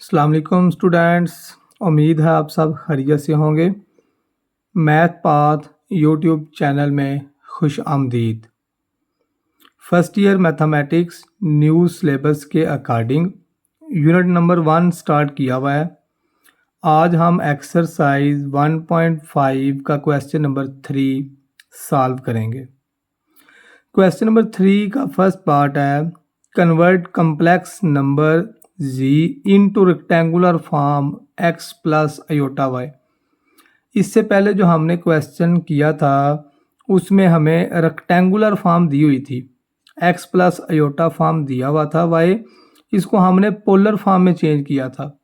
अस्सलाम वालेकुम स्टूडेंट्स। उम्मीद है आप सब खैरियत से होंगे। मैथ पाथ यूट्यूब चैनल में खुश आमदीद। First year mathematics new syllabus के अकॉर्डिंग यूनिट नंबर 1 स्टार्ट किया हुआ है। आज हम एक्सरसाइज 1.5 का क्वेश्चन नंबर 3 सॉल्व करेंगे। क्वेश्चन नंबर 3 का फर्स्ट पार्ट है convert complex number z into rectangular form x plus iota y। इससे पहले जो हमने क्वेश्चन किया था उसमें हमें रेक्टेंगुलर फॉर्म दी हुई थी, x प्लस आयोटा फॉर्म दिया हुआ था y, इसको हमने पोलर फॉर्म में चेंज किया था।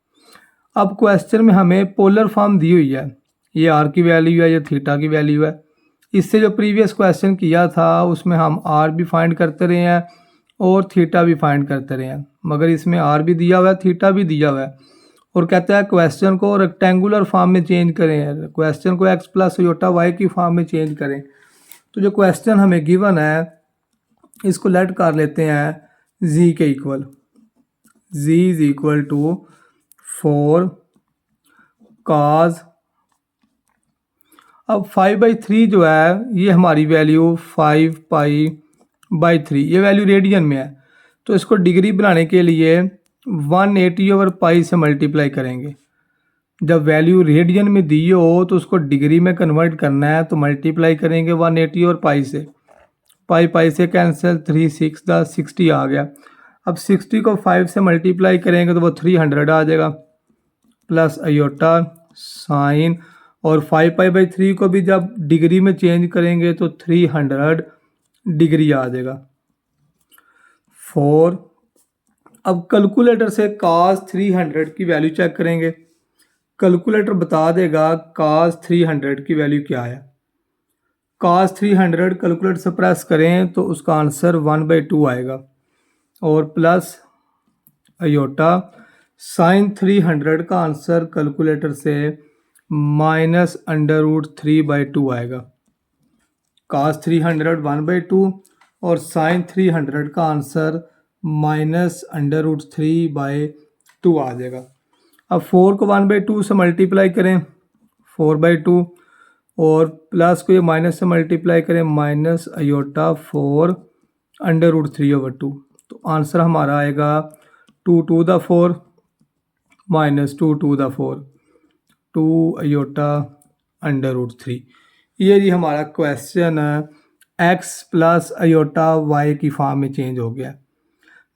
अब क्वेश्चन में हमें पोलर फॉर्म दी हुई है, ये r की वैल्यू है, ये थीटा की वैल्यू है। इससे जो प्रीवियस क्वेश्चन किया था उसमें हम r भी फाइंड करते रहे हैं और थीटा भी फाइंड करते रहे हैं, मगर इसमें r भी दिया हुआ है, थीटा भी दिया हुआ है और कहता है क्वेश्चन को रेक्टेंगुलर फॉर्म में चेंज करें, क्वेश्चन को x प्लस आयोटा y की फॉर्म में चेंज करें। तो जो क्वेश्चन हमें गिवन है इसको लेट कर लेते हैं z के equal. z is equal to 4 cos। अब 5/3 जो है ये हमारी वैल्यू 5π/3, ये वैल्यू रेडियन में है, तो इसको डिग्री बनाने के लिए 180/π से मल्टीप्लाई करेंगे। जब वैल्यू रेडियन में दी हो तो उसको डिग्री में कन्वर्ट करना है, तो मल्टीप्लाई करेंगे 180/π से। पाई से कैंसिल, 3 6 60 आ गया। अब 60 को 5 से मल्टीप्लाई करेंगे तो वो 300 आ जाएगा, प्लस आयोटा साइन, और 5π/3 को भी जब डिग्री में चेंज करेंगे तो 300 डिग्री आ जाएगा। 4। अब कैलकुलेटर से cos 300 की वैल्यू चेक करेंगे। कैलकुलेटर बता देगा cos 300 की वैल्यू क्या है। cos 300 कैलकुलेटर से प्रेस करें तो उसका आंसर 1/2 आएगा, और प्लस आयोटा साइन 300 का आंसर कैलकुलेटर से -√3/2 आएगा। cos 300 1/2 और साइन 300 का आंसर -√3/2 आ जाएगा। अब 4 को 1/2 से मल्टीप्लाई करें 4/2, और प्लस को ये माइनस से मल्टीप्लाई करें माइनस आयोटा 4√3/2, तो आंसर हमारा आएगा 2 to the 4 -2 to the 4, 2 iota √3। ये जी हमारा question x plus iota y की फॉर्म में चेंज हो गया।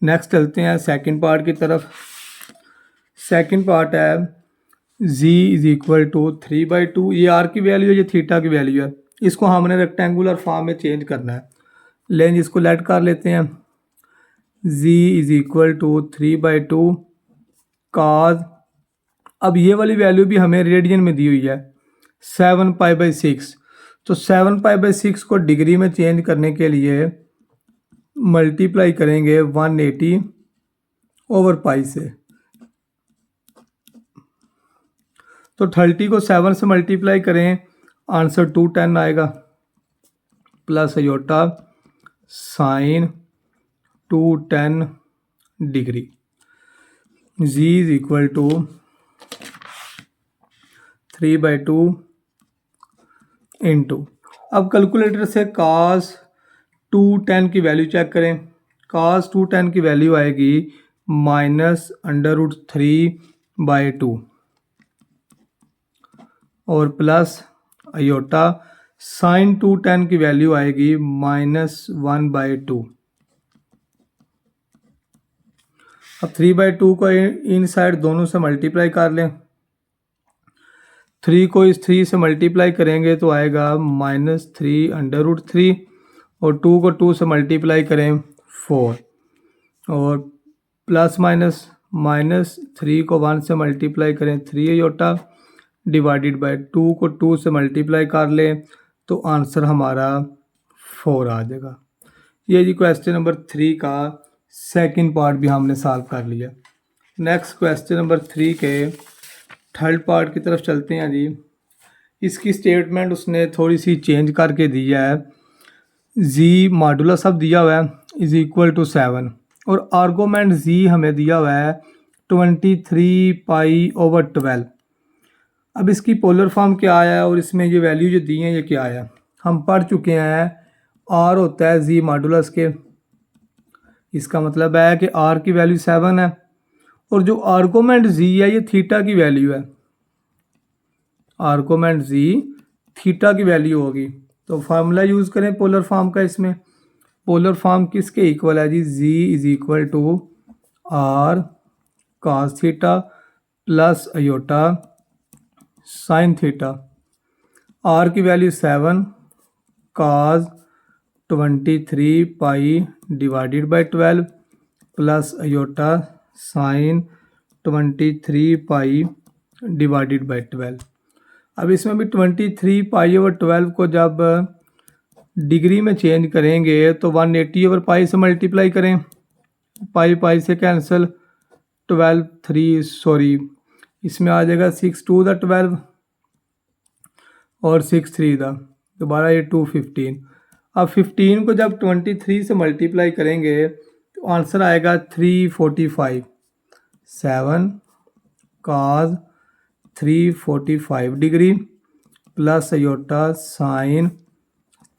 नेक्स्ट चलते हैं सेकंड पार्ट की तरफ। सेकंड पार्ट है z इज इक्वल टू 3/2, ये r की वैल्यू है, ये थीटा की वैल्यू है, इसको हमने रेक्टेंगुलर फॉर्म में चेंज करना है। लेंज इसको लेट कर लेते हैं। z is equal to 3/2 cos, अब ये वाली वैल्यू भी हमें रेडियन में दी हुई है 7π/6, तो 7π/6 को डिग्री में चेंज करने के लिए मल्टीप्लाई करेंगे 180/π से, तो 30 को 7 से मल्टीप्लाई करें आंसर 210 आएगा, plus iota sine 210 degree. z is equal to 3/2 into, अब कैलकुलेटर से cos 210 की वैल्यू चेक करें। cos 210 की वैल्यू आएगी -√3/2, और प्लस आयोटा साइन 210 की वैल्यू आएगी -1/2। अब 3/2 को इन साइड दोनों से मल्टीप्लाई कर लें। 3 को इस 3 से मल्टीप्लाई करेंगे तो आएगा -3/√3, और 2 को 2 से मल्टीप्लाई करें 4, और प्लस माइनस 3 को 1 से मल्टीप्लाई करें 3 आयोटा डिवाइडेड बाय 2 को 2 से मल्टीप्लाई कर लें तो आंसर हमारा 4 आ जाएगा। ये जी क्वेश्चन नंबर 3 का सेकंड पार्ट भी हमने सॉल्व कर लिया। नेक्स्ट क्वेश्चन नंबर 3 के थर्ड पार्ट की तरफ चलते हैं जी। इसकी स्टेटमेंट उसने थोड़ी सी चेंज करके दिया है। z मॉडुलस सब दिया हुआ है इज इक्वल टू 7, और आर्गूमेंट z हमें दिया हुआ है 23π/12। अब इसकी पोलर फॉर्म क्या आया और इसमें ये वैल्यू जो दी है ये क्या आया। हम पढ़ चुके हैं आर होता है जी मॉडुलस के। इसका मतलब है कि आर की वैल्यू 7 है और जो आर्गुमेंट जी है ये थीटा की वैल्यू है। आर्गुमेंट जी थीटा की वैल्यू होगी। तो फार्मूला यूज़ करें पोलर फॉर्म का। इसमें पोलर फॉर्म किसके इक्वल है z, z is equal to r cos theta plus iota sine theta. Are की value 7 cos 23π/12 plus iota sine 23π/12। अब इसमें भी 23π/12 को जब डिग्री में चेंज करेंगे तो 180/π से मल्टीप्लाई करें। पाई से कैंसिल, 12 इसमें आ जाएगा 6×2 = 12 और 6×3 दोबारा ये 215। अब 15 को जब 23 से मल्टीप्लाई करेंगे तो आंसर आएगा 345। 7 cos 345 degree plus iota sine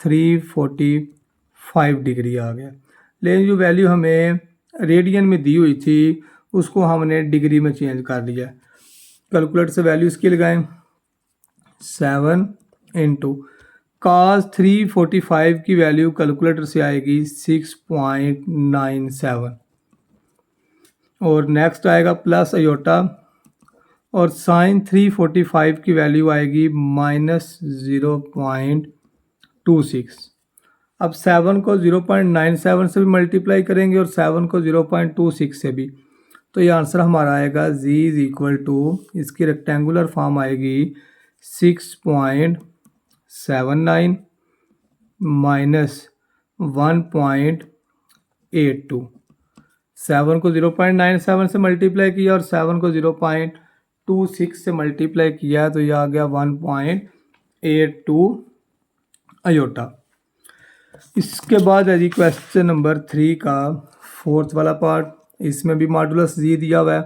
345 degree आ गया। लेकिन जो वैल्यू हमें रेडियन में दी हुई थी उसको हमने डिग्री में चेंज कर लिया। कैलकुलेटर से वैल्यू इसकी लगाएं। 7 इंटू cos 345 की वैल्यू कैलकुलेटर से आएगी 6.97 और नेक्स्ट आएगा प्लस अयोटा और साइन 345 की वैल्यू आएगी -0.26। अब 7 को 0.97 से भी मल्टीप्लाई करेंगे और 7 को 0.26 से भी, तो ये आंसर हमारा आएगा z इज इक्वल टू, इसकी रेक्टेंगुलर फॉर्म आएगी 6.79 माइनस 1.82। 7 को 0.97 से मल्टीप्लाई किया और 7 को 0.26 से मल्टीप्लाई किया तो ये आ गया 1.82 अयोटा। इसके बाद है जी क्वेश्चन नंबर 3 का फोर्थ वाला पार्ट। इसमें भी मॉडुलस जी दिया हुआ है,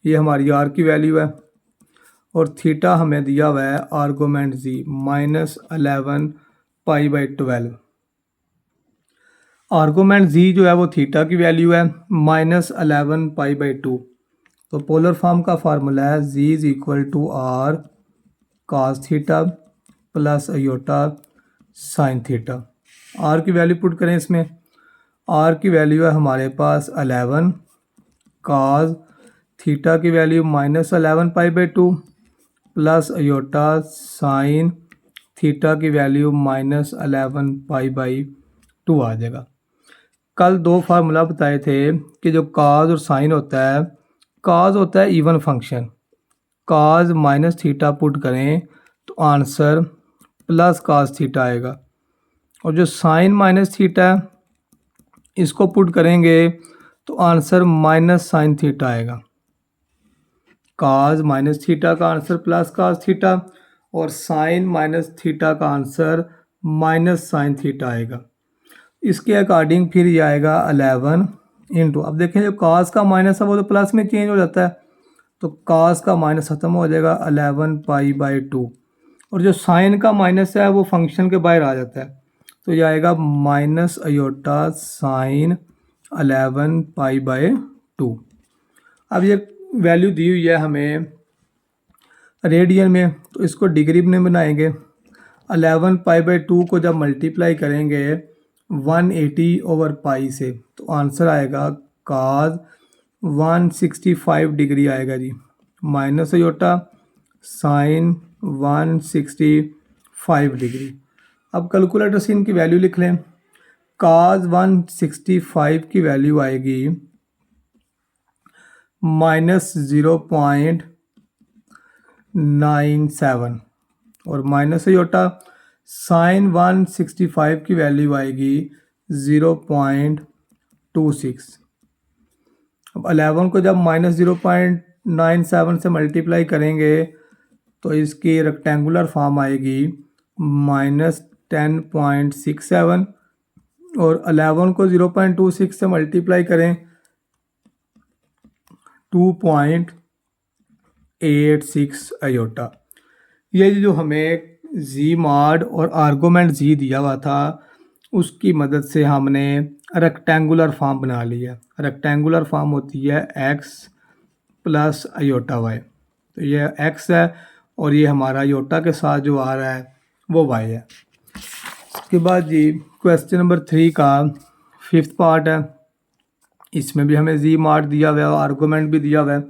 ये हमारी आर की वैल्यू है और थीटा हमें दिया हुआ है आर्गुमेंट जी -11π/12। आर्गुमेंट जी जो है वो थीटा की वैल्यू है -11π/2। तो पोलर फॉर्म का फार्मूला है z is equal to r cos theta plus iota sine theta. Are की वैल्यू पुट करें इसमें। आर की वैल्यू है हमारे पास 11 कॉस थीटा की value -11π/2 plus iota sine theta की वैल्यू -11π/2 आ जाएगा। कल 2 फार्मूला बताए थे कि जो कॉस और साइन होता है, कॉस होता है even function, cos minus theta put करें तो आंसर प्लस कॉस थीटा आएगा और जो साइन माइनस थीटा इसको पुट करेंगे तो आंसर माइनस साइन थीटा आएगा। कॉस माइनस थीटा का आंसर प्लस कॉस थीटा और साइन माइनस थीटा का आंसर माइनस साइन थीटा आएगा। इसके अकॉर्डिंग फिर ये आएगा 11 इंटू, अब देखें जो कॉस का माइनस है वो तो प्लस में चेंज हो जाता है, तो कॉस का माइनस ख़त्म हो जाएगा 11π/2 और जो साइन का माइनस है वो फंक्शन के बाहर आ जाता है, तो ये आएगा माइनस अयोटा साइन 11π/2। अब ये वैल्यू दी हुई है हमें रेडियन में, तो इसको डिग्री में बनाएंगे। 11π/2 को जब मल्टीप्लाई करेंगे 180/π से तो आंसर आएगा cos 165 डिग्री आएगा जी, माइनस अयोटा साइन 165 डिग्री। अब कैलकुलेटर से इनकी वैल्यू लिख लें। cos 165 की वैल्यू आएगी -0.97 और माइनस अयोटा साइन 165 की वैल्यू आएगी 0.26। अब 11 को जब -0.97 से मल्टीप्लाई करेंगे तो इसकी रेक्टेंगुलर फॉर्म आएगी -10.67 और 11 को 0.26 से मल्टीप्लाई करें 2.86 आयोटा। ये जो हमें जी मॉड और आर्गूमेंट जी दिया हुआ था उसकी मदद से हमने रेक्टेंगुलर फॉर्म बना लिया। रेक्टेंगुलर फॉर्म होती है एक्स प्लस आयोटा वाई। तो ये एक्स है और ये हमारा आयोटा के साथ जो आ रहा है वो वाई है। उसके बाद जी क्वेश्चन नंबर 3 का 5th पार्ट है। इसमें भी हमें जी मॉड दिया हुआ है और आर्गूमेंट भी दिया हुआ है।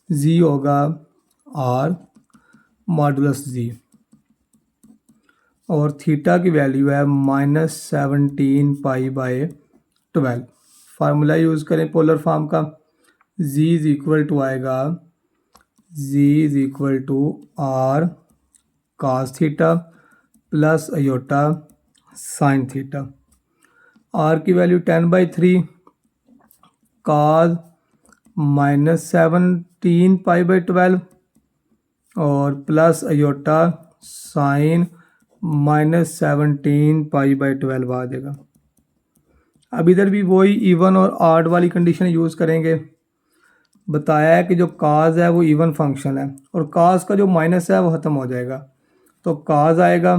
जी होगा आर मॉडुलस जी और थीटा की वैल्यू है -17 पाई बाय 12। फार्मूला यूज़ करें पोलर फॉर्म का। z इज इक्वल टू आएगा z is equal to R cos theta plus iota sine theta. Are की वैल्यू 10/3 काज -17 पाई बाई 12 और plus iota sine -17 pi by 12 आ जाएगा। अब इधर भी वही इवन और ऑड वाली कंडीशन यूज़ करेंगे। बताया है कि जो काज है वो इवन फंक्शन है और काज का जो माइनस है वो ख़त्म हो जाएगा, तो काज आएगा।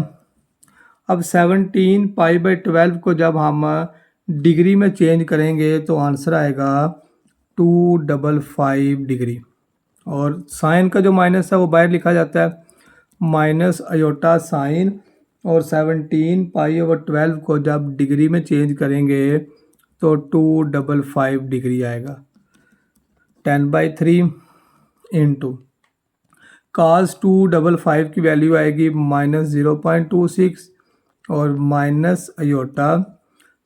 अब 17 पाई बाई 12 को जब हम डिग्री में चेंज करेंगे तो आंसर आएगा 255 डिग्री। और साइन का जो माइनस है वो बाहर लिखा जाता है माइनस आयोटा साइन, और 17 पाई ओवर 12 को जब डिग्री में चेंज करेंगे तो 255 डिग्री आएगा। 10/3 इंटू काज 255 की वैल्यू आएगी -0.26 और माइनस आयोटा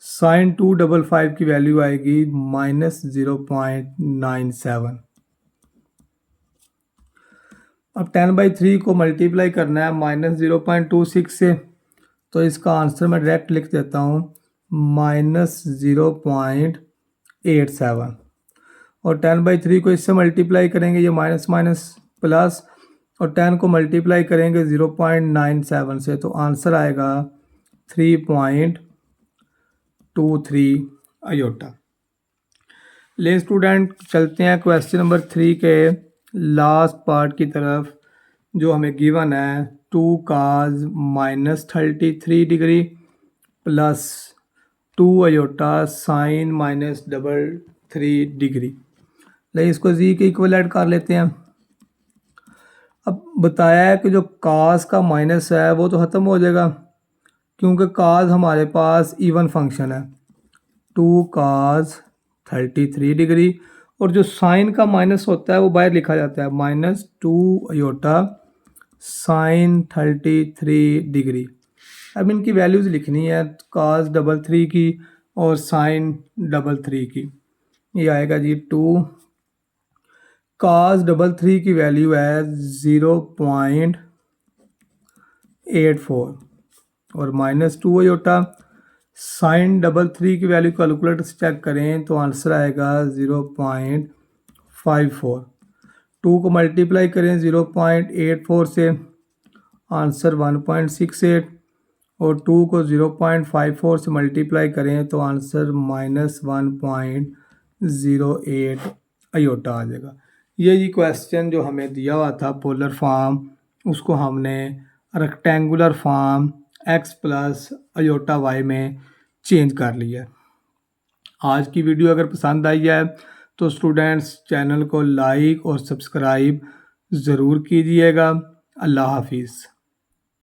साइन 255 की वैल्यू आएगी -0.97। अब 10/3 को मल्टीप्लाई करना है -0.26 से, तो इसका आंसर मैं डायरेक्ट लिख देता हूँ -0.87। और 10/3 को इससे मल्टीप्लाई करेंगे, ये माइनस माइनस प्लस, और 10 को मल्टीप्लाई करेंगे 0.97 से, तो आंसर आएगा 3.23 आयोटा। ले स्टूडेंट चलते हैं क्वेश्चन नंबर 3 के लास्ट पार्ट की तरफ, जो हमें गिवन है 2 काज -33 degree plus 2 iota sine -33 degree. ले इसको जी के इक्वल ऐड कर लेते हैं। अब बताया है कि जो काज का माइनस है वो तो ख़त्म हो जाएगा क्योंकि काज हमारे पास इवन फंक्शन है। 2 काज 33 डिग्री और जो साइन का माइनस होता है वो बाहर लिखा जाता है -2 आयोटा साइन 33 डिग्री। अब इनकी वैल्यूज़ लिखनी है, काज 33 की और साइन 33 की। ये आएगा जी 2 काज 33 की वैल्यू है 0.84 और -2 आयोटा साइन 33 की वैल्यू कैलकुलेटर से चेक करें तो आंसर आएगा 0.54। 2 को मल्टीप्लाई करें 0.84 से, आंसर 1.68, और 2 को 0.54 से मल्टीप्लाई करें तो आंसर -1.08 आयोटा आ जाएगा। ये जी क्वेश्चन जो हमें दिया हुआ था पोलर फॉर्म, उसको हमने rectangular form x plus iota y में चेंज कर लिया। आज की वीडियो अगर पसंद आई है तो स्टूडेंट्स चैनल को लाइक और सब्सक्राइब ज़रूर कीजिएगा। अल्लाह हाफिज़।